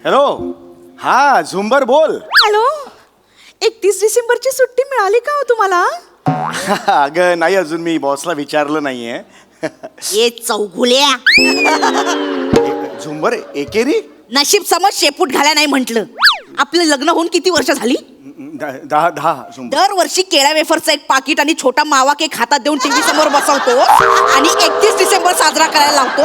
Hello. हा झुंबर बोल. हॅलो. 31 डिसेंबरची सुट्टी मिळाली का हो तुम्हाला? अगं नाही, अजून मी बॉसला विचारलं नाहीये. ये चौगुल्या, झुंबर एकेरी नशीब समज शेपूट घाला नाही म्हंटल. आपलं लग्न होऊन किती वर्ष झाली? 10 झुंबर. दरवर्षी केळ्या वेफरचं एक पाकिट आणि छोटा मावा केक हातात देऊन टीव्ही समोर बसवतो आणि 31 डिसेंबर साजरा करायला लावतो.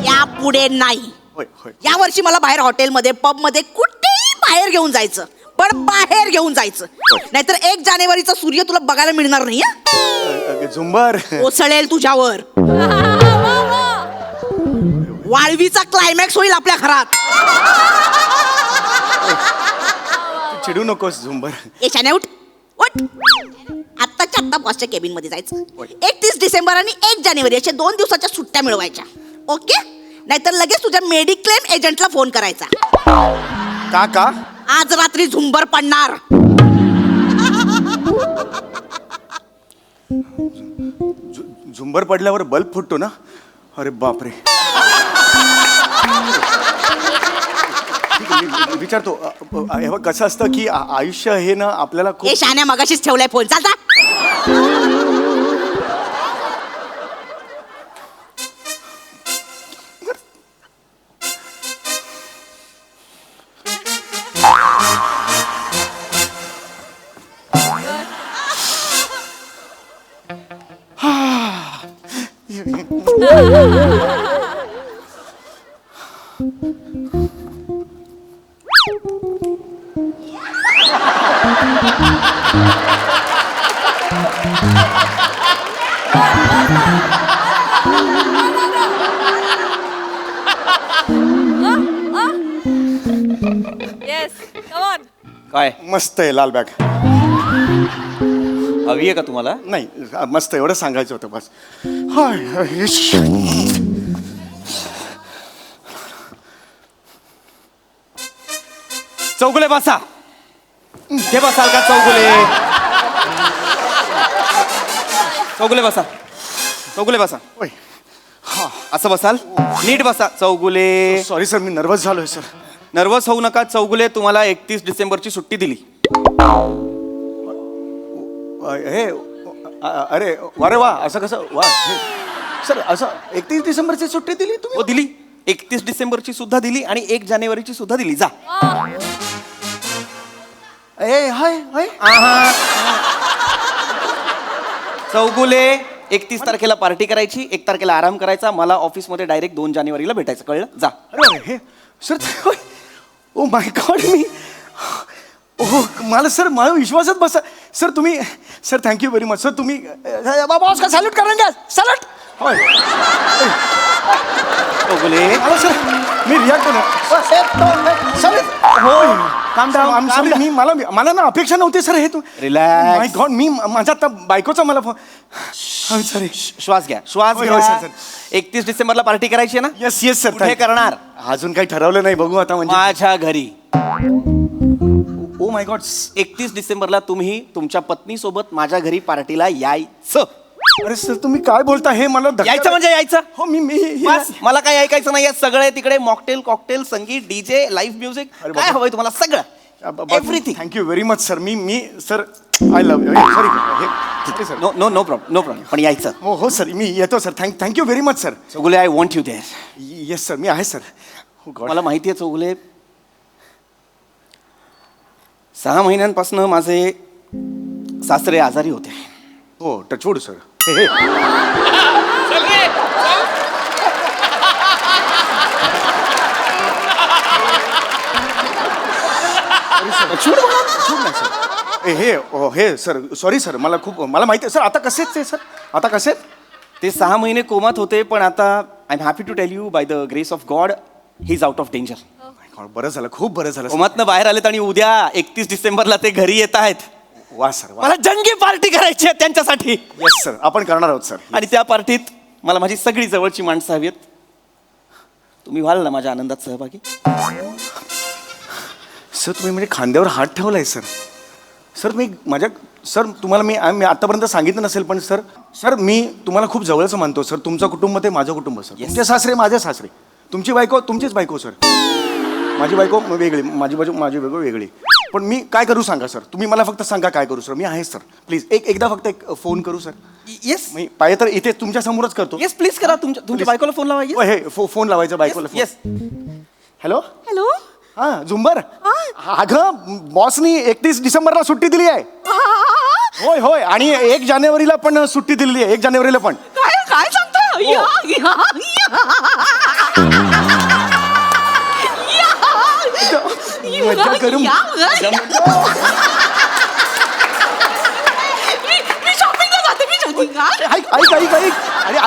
या पुढे नाही. होय होय. या वर्षी मला बाहेर हॉटेलमध्ये पबमध्ये कुठेही बाहेर घेऊन जायचं, पण बाहेर घेऊन जायचं, नाहीतर 1 जानेवारीचा सूर्य तुला बघायला मिळणार नाही. झुंबर कोसळेल तुझ्यावर. वाळवीचा क्लायमॅक्स होईल आपल्या घरात. चिडू नकोस झुंबर. शाने उठ उठ. आत्ताच्या आत्ता बॉसच्या केबिन मध्ये जायचं. 31 डिसेंबर आणि 1 जानेवारी अशा 2 दिवसाच्या सुट्ट्या मिळवायच्या. ओके? नाहीतर लगेच तुझ्या मेडिक्लेम एजंटला फोन करायचा. का आज रात्री झुंबर पडणार. झुंबर पडल्यावर बल्ब फुटतो ना? अरे बापरे. विचारतो. कसं असतं की आयुष्य हे ना आपल्याला हे शान्या मगाशीच ठेवलाय फोन. चालता. काय मस्त आहे लाल बॅग. हवी आहे का तुम्हाला? नाही मस्त, एवढं सांगायचं होतं बस. चौगुले बसा. ते बसाल का चौगुले? चौगुले बसा. चौगुले बसा. असं बसाल. नीट बसा चौगुले. सॉरी सर, मी नर्वस झालोय सर. नर्वस होऊ नका चौगुले. तुम्हाला 31 डिसेंबरची सुट्टी दिली. हे अरे वा रे वा. असं कसं वा सर? असं 31 डिसेंबरची सुट्टी दिली तुम्ही? हो दिली. 31 डिसेंबरची सुद्धा दिली आणि 1 जानेवारीची सुद्धा दिली. जा. हाय हाय. चौगुले 31 तारखेला पार्टी करायची, 1 तारखेला आराम करायचा. मला ऑफिसमध्ये डायरेक्ट 2 जानेवारीला भेटायचं. कळलं? जा. अरे हे सर. Oh my God. मी मला सर मला विश्वासात बसा सर. तुम्ही sir thank you very much sir. तुम्ही बॉस का सॅल्यूट करा. सॅल्यूट. होय चौगुले सर. मी रिॲक्ट सर. होय काम डाऊन. सॉरी. मला ना अपेक्षा नव्हती सर. हे तू रिलॅक्स. माय गॉड. मी माझा आता बायकोचा मला फोन. सॉरी. श्वास घ्या. श्वास घ्या. सर. 31 डिसेंबरला पार्टी करायची आहे ना? Yes yes sir. कुठे करणार? अजून काही ठरवलं नाही. बघू आता. म्हणजे माझ्या घरी. Oh my God. 31 डिसेंबरला तुम्ही तुमच्या पत्नी सोबत माझ्या घरी पार्टीला यायचं. अरे सर तुम्ही काय बोलता? हे मला यायचं म्हणजे यायचं. हो मी बस. मला काय ऐकायचं नाही. सगळे तिकडे मॉकटेल कॉकटेल संगीत डीजे लाईव्ह म्युझिक काय हवंय तुम्हाला सगळं. Everything. Thank you very much sir. मी sir I love you. Sorry sir. No no no problem. No problem. पण यायचं. हो सर. मी येतो sir. Thank you very much sir. Chougule I want you there. Yes sir. मी आहे सर. मला माहिती आहे चौगुले, 6 महिन्यांपासून माझे सासरे आजारी होते. हो टचवूड सर. हे सर सॉरी सर. मला माहिती आहे सर. आता कसे आहेत ते सर? आता कसे आहेत ते? 6 महिने कोमात होते, पण आता I am happy to tell you by the grace of god he is out of danger. बरं झालं. खूप बरं झालं. कोमातनं बाहेर आलेत आणि उद्या 31 डिसेंबरला ते घरी येत आहेत. वा सर वा. मला जंगी पार्टी करायची आहे त्यांच्यासाठी. Yes sir. आपण करणार आहोत सर. आणि त्या पार्टीत मला माझी सगळी जवळची माणसं हवी आहेत. तुम्ही व्हाल ना माझ्या आनंदात सहभागी? सर तुम्ही म्हणजे खांद्यावर हात ठेवलाय सर. सर मी माझ्या सर तुम्हाला मी आतापर्यंत सांगितलं नसेल, पण सर मी तुम्हाला खूप जवळचं मानतो सर. तुमचं कुटुंब ते माझं कुटुंब सर. तुमचे सासरे माझे सासरे. तुमची बायको तुमचीच बायको सर. माझी बायको वेगळी, माझी बायको वेगळी. पण मी काय करू सांगा सर, तुम्ही मला फक्त सांगा काय करू सर. मी आहे सर, प्लीज एकदा फक्त एक फोन करू सर. येस मी पाहिजे तर इथे तुमच्या समोरच करतो. येस प्लीज करा. तुमच्या बायकोला फोन लावा. हे फोन लावायचा बायकोला. येस हॅलो हॅलो हा झुंबर. अगं बॉसनी 31 डिसेंबरला सुट्टी दिली आहे. होय होय, आणि 1 जानेवारीला पण सुट्टी दिलेली आहे. 1 जानेवारीला पण. काय काय सांगता या, या, मज्जा करून मी शॉपिंगला जाते. मी शॉपिंग ऐक ऐक ऐक अरे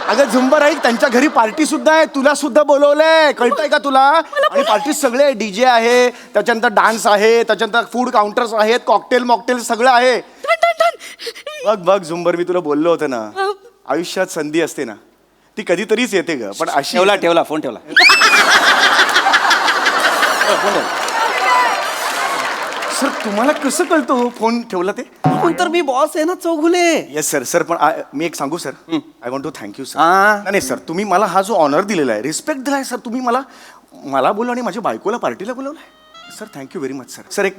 अगं झुंबर ऐक, त्यांच्या घरी पार्टी सुद्धा आहे. तुला सुद्धा बोलवलंय, कळतंय का तुला? आणि पार्टी सगळे डीजे आहे, त्याच्यानंतर डान्स आहे, त्याच्यानंतर फूड काउंटर्स आहेत, कॉकटेल मॉकटेल सगळं आहे. बघ बघ झुंबर, मी तुला बोललो होतं ना, आयुष्यात संधी असते ना ती कधीतरीच येते ग, पण अशी. ठेवला फोन ठेवला. सर तुम्हाला कसं कळतो फोन ठेवला ते? पण तर मी बॉस आहे ना चौगुले. Yes sir. सर पण मी एक सांगू sir, I want to thank you sir. हा. नाही सर, तुम्ही मला हा जो ऑनर दिलेला आहे, रिस्पेक्ट दिलाय सर, तुम्ही मला बोलवलं आणि माझ्या बायकोला पार्टीला बोलवलंय sir. Thank you very much sir. Sir एक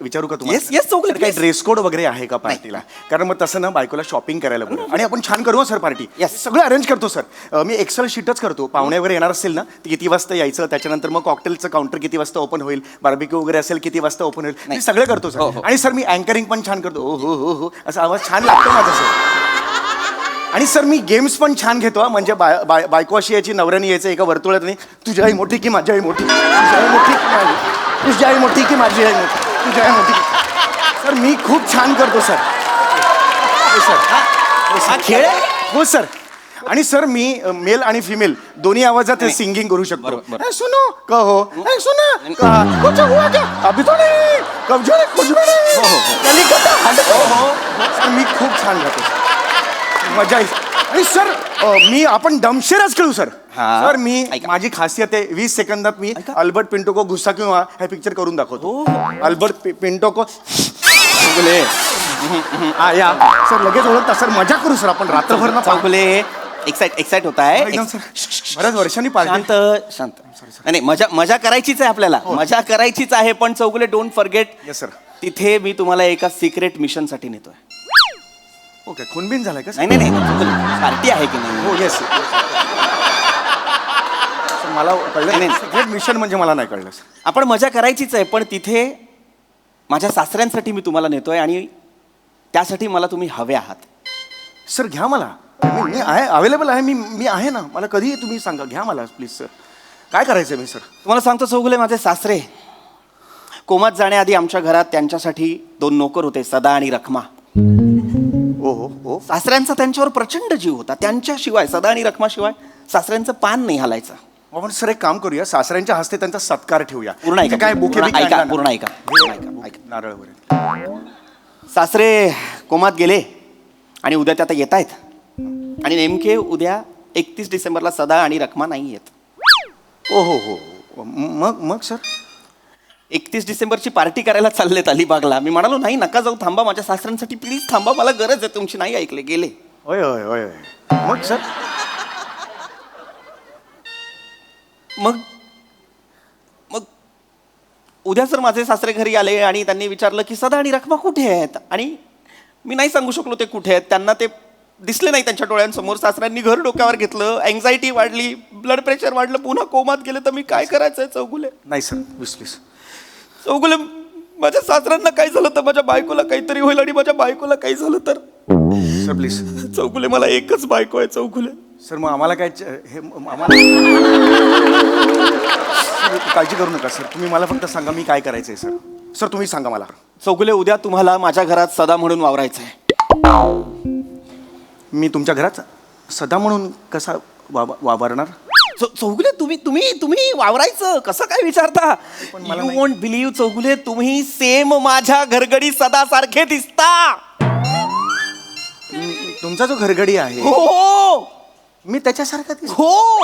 विचारू का तुम्हाला? Yes, yes, चौगुले, सर, काही please. ड्रेस कोड वगैरे आहे का पार्टीला? कारण मग तसं ना बायकोला शॉपिंग करायला बोलू आणि आपण छान करू सर पार्टी. Yes. सगळं अरेंज करतो सर. मी एक्सेल शीटच करतो. पाहुणे वगैरे येणार असेल ना, ती किती वाजता यायचं, त्याच्यानंतर मग कॉकटेलचं काउंटर किती वाजता ओपन होईल, बार्बिक्यू वगैरे असेल किती वाजता ओपन होईल, मी सगळं करतो हो, सर. हो. आणि सर मी अँकरिंग पण छान करतो. हो हो हो हो असा आवाज छान लागतो माझा सर. आणि सर मी गेम्स पण छान घेतो हा. म्हणजे बायको अशी यायची, नवऱ्याने यायचं एका वर्तुळात नाही, तुझी आई मोठी की माझी आई मोठी, तुझी आई मोठी की माझी, तुझी आई मोठी की माझी आई मोठी, तुझी आई मोठी. सर मी खूप छान करतो सर. हो सर. हा खेळ आहे? हो सर. आणि सर मी मेल आणि फिमेल दोन्ही आवाजात सिंगिंग करू शकतो. बरोबर. ए, सुनो कहो, ए, सुना कहा, कुछ हुआ क्या? अभी तो नहीं, कब जो नहीं, कुछ भी नहीं. कलिकता, सर मी खूप छान गातो सर. मजा येईल. आणि सर आपण दमशेरच खेळू सर. हा. सर मी ऐका. माझी खासियत आहे, 20 सेकंदात मी अल्बर्ट पिंटो को गुस्सा क्यों हुआ हे पिक्चर करून दाखवतो. अल्बर्ट पिंटो को चौगुले या सर लगेच ओळखता सर. मजा करू सर आपण रात्रभर ना. चौगुले एक्साइट होता है एकदम सर. बऱ्याच वर्षांनी पार्टी. शांत. नाही मजा करायचीच आहे आपल्याला. मजा करायचीच आहे, पण Chougule don't forget. Yes sir. तिथे मी तुम्हाला एका सिक्रेट मिशन साठी नेतोय. ओके खूनबिन झालाय का? नाही नाही नाही, पार्टी आहे की नाही? हो येस. मला कळलं नाही. सिक्रेट मिशन म्हणजे मला नाही कळलं सर. आपण मजा करायचीच आहे, पण तिथे माझ्या सासऱ्यांसाठी मी तुम्हाला नेतोय आणि त्यासाठी मला तुम्ही हवे आहात. सर घ्या मला. मी आहे, अवेलेबल आहे. मी आहे ना. मला कधीही तुम्ही सांगा, घ्या मला प्लीज सर. काय करायचं मी सर? तुम्हाला सांगतो चौगुले, माझे सासरे कोमात जाण्याआधी आमच्या घरात त्यांच्यासाठी 2 नोकर होते, सदा आणि रखमा. ओ हो हो. सासऱ्यांचा त्यांच्यावर प्रचंड जीव होता. त्यांच्याशिवाय, सदा आणि रखमाशिवाय सासऱ्यांचं पान नाही हलायचं. आपण सर एक काम करूया, सासऱ्यांच्या हस्ते त्यांचा सत्कार ठेवूया. पूर्ण ऐका. काय बुके पूर्ण बिके ऐका, आणला ना? पूर्ण ऐका. ऐका. नारळ वगैरे. सासरे कोमात गेले आणि उद्या ते आता येत आहेत. आणि नेमके उद्या 31 डिसेंबरला सदा आणि रखमा नाही येत. ओ हो हो. मग सर 31 डिसेंबरची पार्टी करायला चाललेत अलिबागला. मी म्हणालो नाही नका जाऊ, थांबा, माझ्या सासऱ्यांसाठी प्लीज थांबा, मला गरज आहे तुमची. नाही ऐकले, गेले. होय होय होय होय. मग सर मग उद्या सर माझे सासरे घरी आले आणि त्यांनी विचारलं की सदा आणि रखमा कुठे आहेत. आणि मी नाही सांगू शकलो ते कुठे आहेत. त्यांना ते दिसले नाही त्यांच्या डोळ्यांसमोर. सासऱ्यांनी घर डोक्यावर घेतलं, अँझायटी वाढली, ब्लड प्रेशर वाढलं, पुन्हा कोमात गेले. तर मी काय करायचंय चौगुले? नाही सर प्लीज. चौगुले माझ्या सासऱ्यांना काय झालं तर माझ्या बायकोला काहीतरी होईल, आणि माझ्या बायकोला काही झालं तर. Sir please. चौगुले मला एकच बायको आहे चौगुले. सर मग आम्हाला काय हे आम्हाला सर, काळजी करू नका सर. तुम्ही मला फक्त सांगा मी काय करायचंय सर. सर तुम्ही सांगा मला. चौगुले उद्या तुम्हाला माझ्या घरात सदा म्हणून वावरायचंय. मी तुमच्या घरात सदा म्हणून कसा वावरणार? चौगुले तुम्ही वावरायचं कसं काय विचारता? मला यू नाही. वोंट बिलीव्ह चौगुले, तुम्ही सेम माझ्या घरगडी सदा सारखे दिसता. तुमचा जो घरगडी आहे हो मी त्याच्यासारखा दिसतो. हो.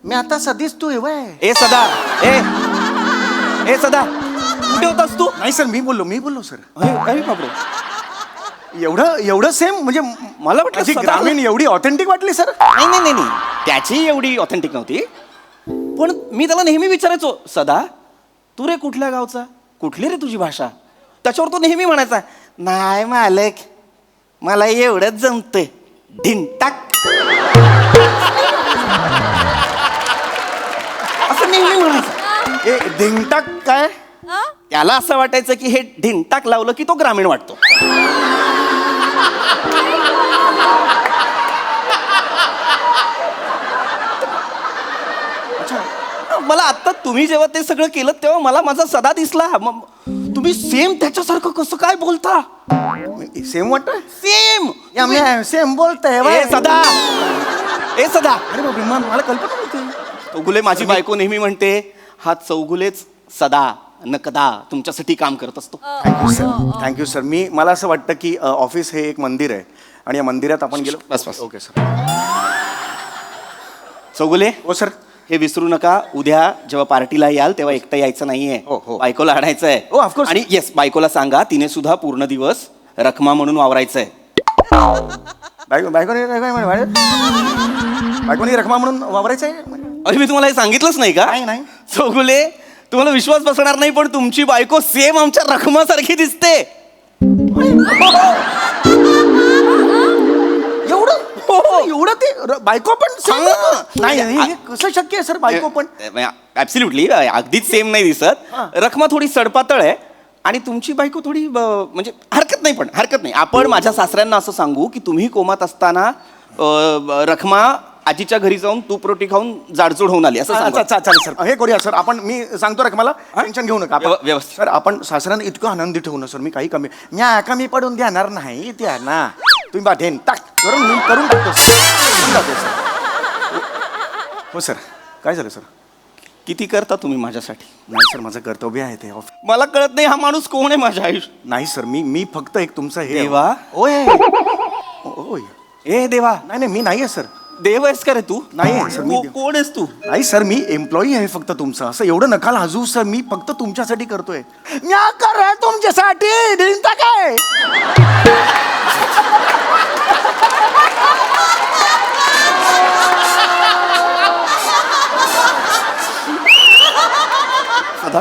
मी आता सध्याच तू एवढा ए सदा, ए सदा, कुठे होतास तू? नाही सर मी बोललो सर. अरे बापरे. एवढं सेम म्हणजे मला वाटलं माझी सदा- ग्रामीण एवढी ऑथेंटिक वाटली सर. नाही नाही नाही नाही त्याची एवढी ऑथेंटिक नव्हती, पण मी त्याला नेहमी विचारायचो, सदा तू रे कुठल्या गावचा, कुठली रे तुझी भाषा? त्याच्यावर तो नेहमी म्हणायचा, नाही मालक मला एवढंच जमतंय, ढिंटाक. असं नेहमी म्हणायचं. ए धिंगटाक काय? त्याला असं वाटायचं की हे ढिंटाक लावलं की तो ग्रामीण वाटतो. मला आता तुम्ही जेव्हा ते सगळं केलं तेव्हा मला माझा सदा दिसला. मग तुम्ही सेम त्याच्यासारखं कसं काय बोलता? सेम वाटतंय. सेम सेम बोलतंय ए सदा, ए सदा. अरे बापरे, मला कल्पना नव्हती. चौगुले माझी बायको नेहमी म्हणते, हा चौगुलेच सदा न कदा तुमच्यासाठी काम करत असतो. Thank you sir. मला असं वाटतं की ऑफिस हे एक मंदिर आहे आणि या मंदिरात आपण गेलो. बस बस. Okay sir. चौगुले हो सर. हे विसरू नका, उद्या जेव्हा पार्टीला याल तेव्हा एकटं यायचं नाहीये. हो, हो. बायकोला आणायचं आहे. हो, of course. आणि येस, बायकोला सांगा तिने सुद्धा पूर्ण दिवस रखमा म्हणून वावरायचंय. बायकोनी रखमा म्हणून वावरायचं आहे. अरे मी तुम्हाला हे सांगितलंच नाही का? नाही. चौगुले तुम्हाला विश्वास बसणार नाही, पण तुमची बायको सेम आमच्या रखमासारखी दिसते. एवढं ते बायको पण same? हा. नाही हे कसं शक्य आहे सर? बायको पण ऍब्सल्युटली अगदीच सेम नाही दिसत. रखमा थोडी सडपातळ आहे आणि तुमची बायको थोडी म्हणजे हरकत नाही, पण हरकत नाही. आपण माझ्या सासऱ्यांना असं सांगू की तुम्ही कोमात असताना रखमा आजीच्या घरी जाऊन तूप रोटी खाऊन जाडजूड होऊन आली, असं सांगू. चालेल सर. हे करूया सर आपण. मी सांगतो रखमाला, टेन्शन घेऊ नका. व्यवस्थित. सर आपण सासऱ्यांना इतकं आनंदी ठेवू ना सर. मी काही कमी पडून देणार नाही त्या ना. तुम्ही बाधेन टाक करून टाकतो सर. हो सर. काय झालं सर? किती करता तुम्ही माझ्यासाठी? नाही सर, माझं कर्तव्य आहे ते. मला कळत नाही हा माणूस कोण आहे माझ्या आयुष्यात. नाही सर, मी फक्त एक तुमचा हे देवा? ओय ओय. ए देवा. नाही मी नाही आहे सर. देव आहेस का रे तू? नाही सर, मी कोण आहेस तू? नाही सर, मी एम्प्लॉई आहे फक्त तुमचा. असं एवढं नका लाजू सर. मी फक्त तुमच्यासाठी करतोय. म्या कर तुमच्यासाठी दिनता काय. सदा,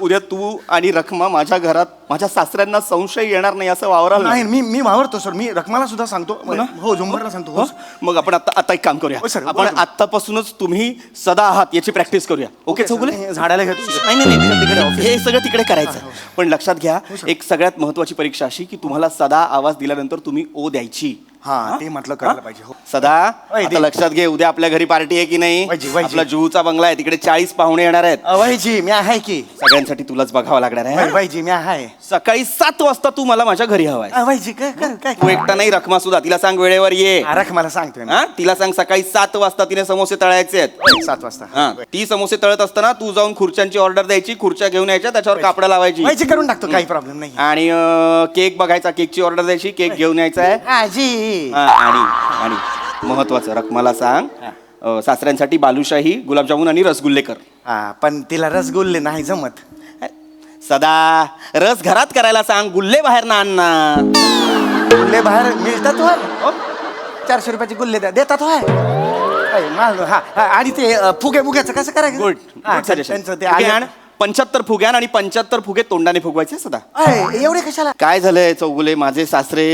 उद्या तू आणि रखमा माझ्या घरात माझ्या सासऱ्यांना संशय येणार नाही असं वावराल ना? नाही मी वावरतो सर. मी रखमाला सुद्धा सांगतो. हो झुंबरला सांगतो. हो मग आपण आता एक काम करूया. हो, सर. आपण आतापासूनच तुम्ही सदा आहात याची प्रॅक्टिस करूया. ओके चौगुले? मी झाडाला घेतो. नाही तिकडे हे सगळं तिकडे करायचं. पण लक्षात घ्या, एक सगळ्यात महत्वाची परीक्षा अशी की तुम्हाला सदा आवाज दिल्यानंतर तुम्ही ओ द्यायची. हा ते म्हटलं करायला पाहिजे. हो सदा वैदी. आता लक्षात घे, उद्या आपल्या घरी पार्टी आहे की नाही? वैदी. आपला जुहूचा बंगला आहे, तिकडे 40 पाहुणे येणार आहेत. वैजी मी आहे की. सगळ्यांसाठी तुलाच बघावं लागणार आहे. वैजी मी आहे. सकाळी 7 वाजता तू मला माझ्या घरी हवाय. वैजी काय तू एकटा नाही, रखमा सुद्धा. तिला सांग वेळेवर ये. रखमाला सांगतोय मी. हा, तिला सांग सकाळी 7 वाजता तिने समोसे तळायचे आहेत. 7 वाजता. हा, ती समोसे तळत असताना तू जाऊन खुर्च्यांची ऑर्डर द्यायची, खुर्च्या घेऊन यायच्या, त्याच्यावर कापडं लावायची. वैजी करून टाकतो, काही प्रॉब्लेम नाही. आणि केक बघायचा, केकची ऑर्डर द्यायची, केक घेऊन यायचा आहे. आजी. हा, आणि महत्वाचं, रखमाला सांग सासऱ्यांसाठी बालुशाही, गुलाबजामुन आणि रसगुल्ले कर. हा पण तिला रसगुल्ले नाही जमत. सदा रस घरात करायला सांग, गुल्ले बाहेर ना आण ना. गुल्ले बाहेर मिळतात हो. 400 रुपयाचे गुल्ले देतात हो. आणि ते फुग्याचं कसं करायचं? गुड त्यांचं ते आण. 75 फुग्यान आणि 75 फुगे तोंडाने फुगवायचे सदा. एवढे कशाला? काय झालंय चौगुले, माझे सासरे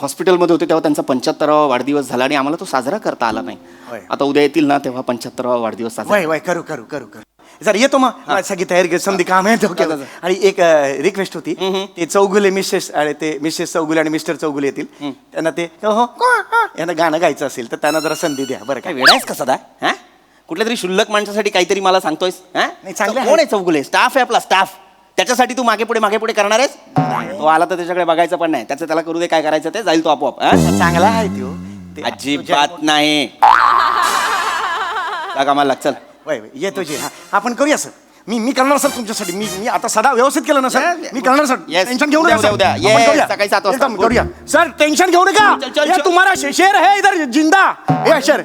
हॉस्पिटलमध्ये होते तेव्हा त्यांचा 75वा वाढदिवस झाला आणि आम्हाला तो साजरा करता आला नाही. आता उद्या येतील ना तेव्हा 75वा वाढदिवस साजरा. वय करू जर येतो मग. सगळी तयारी समधी काम आहे. आणि एक रिक्वेस्ट होती. ते चौगुले मिसेस आणि ते मिसेस चौगुले आणि मिस्टर चौगुले येतील. त्यांना ते यांना गाणं गायचं असेल तर त्यांना जरा संधी द्या बरं. काय वेळायस का सदा? हा, कुठल्या तरी शुल्लक माणसासाठी काहीतरी मला सांगतोयस? नाही, चांगलं आहे. कोण आहे चौगुले? स्टाफ आहे आपला, स्टाफ. त्याच्यासाठी तू मागे पुढे करणार आहेस? तो आला तर त्याच्याकडे बघायचं पण नाही. त्याचं त्याला करू दे, काय करायचं ते जाईल तो आपोआप. चांगला आहे तो. अजिबात नाही. त्या कामाला लाग, चल. वय येतो जे. आपण करूया सर. मी करणार सर तुमच्यासाठी. मी आता सदा व्यवस्थित केलं ना सर. मी करणार सर. Yes. टेन्शन घेऊ नका. उद्या. आपण Yes, करूया. सकाळी 7 वाजता. एकदम करूया सर. टेन्शन घेऊ नका. चल. ये तुम्हारा शेर है इधर जिंदा. ये शेर.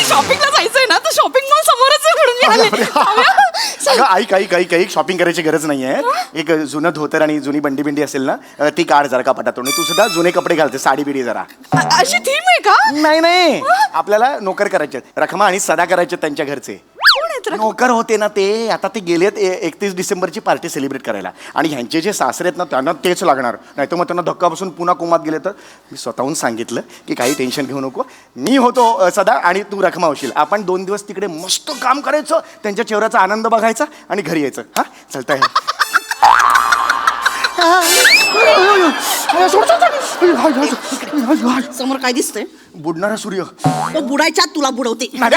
शॉपिंगला जायचंय ना, तर शॉपिंग मॉल समोरच आहे म्हणून मी आले. अगं ऐक शॉपिंग करायची गरज नाहीये. एक जुनं धोतर आणि जुनी बंडी बिंडी असेल ना ती काढ जरा कपाटातून. तू सुद्धा जुने कपडे घालते, साडी बिडी जरा. अशी थीम आहे का? नाही आपल्याला नोकर करायचे, रखमा आणि सदा करायचे त्यांच्या घरचे. कोण आहेत रखमा? नोकर होते ना ते, आता ते गेलेत 31 डिसेंबरची पार्टी सेलिब्रेट करायला. आणि ह्यांचे जे सासरे आहेत ना त्यांना तेच लागणार, नाही तर मग त्यांना धक्का बसून पुन्हा कोमात गेले तर. मी स्वतःहून सांगितलं की काही टेन्शन घेऊ नको, मी होतो सदा आणि तू रखमा होशील. आपण 2 दिवस तिकडे मस्त काम करायचं, त्यांच्या चेहऱ्याचा आनंद बघायचा आणि घरी यायचं. हा चालतंय. समोर काय दिसतंय? बुडणारा सूर्य. तो बुडायच्या तुला बुडवते. नाही,